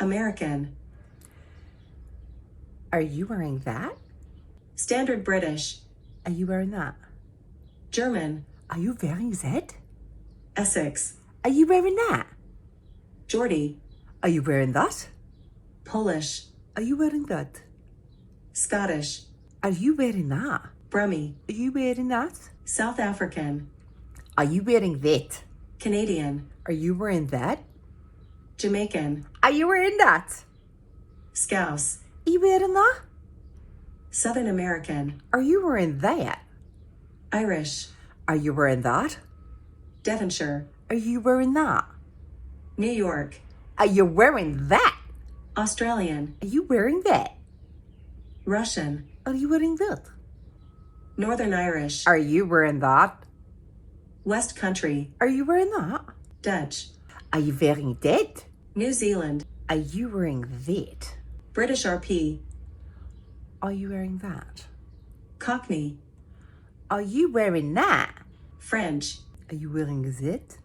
American. Are you wearing that? Standard British. Are you wearing that? German. Are you wearing that? Essex. Are you wearing that? Geordie. Are you wearing that? Polish. Are you wearing that? Scottish. Are you wearing that? Brummie. Are you wearing that? South African. Are you wearing that? Canadian. Are you wearing that? Jamaican. Are you wearing that? Scouse. Are you wearing that? Southern American. Are you wearing that? Irish. Are you wearing that? Devonshire. Are you wearing that? New York. Are you wearing that? Australian. Are you wearing that? Russian. Are you wearing that? Northern Irish. Are you wearing that? West Country. Are you wearing that? Dutch. Are you wearing that? New Zealand. Are you wearing that? British RP. Are you wearing that? Cockney. Are you wearing that? French. Are you wearing that?